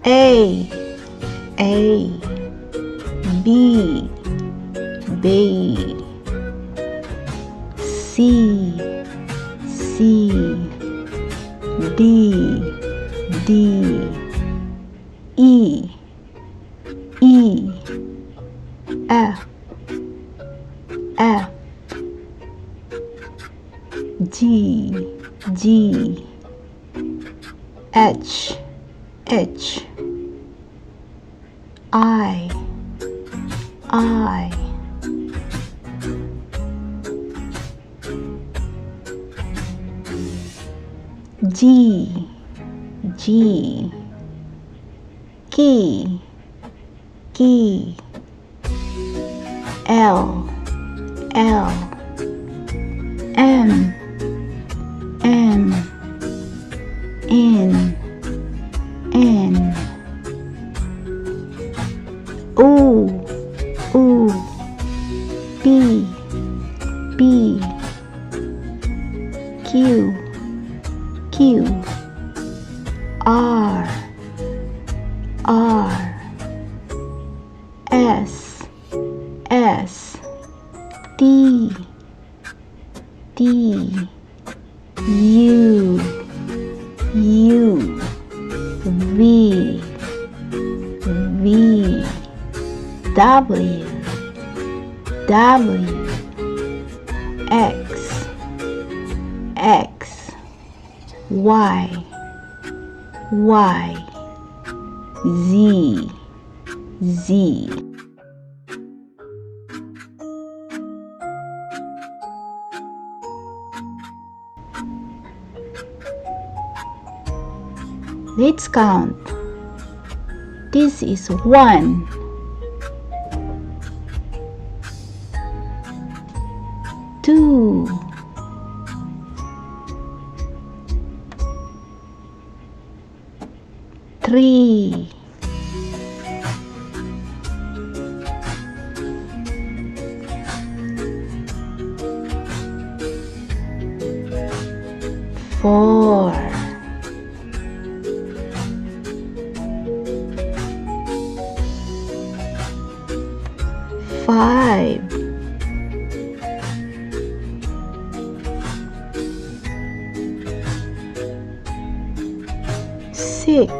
A, B, B, C, D, E, F, G, H, I, G, K, L, M, N, O, P, Q, R, S, T, U, V, W, X, Y, Z. Let's count. This is 1, 2, 3, 4, 5, 6,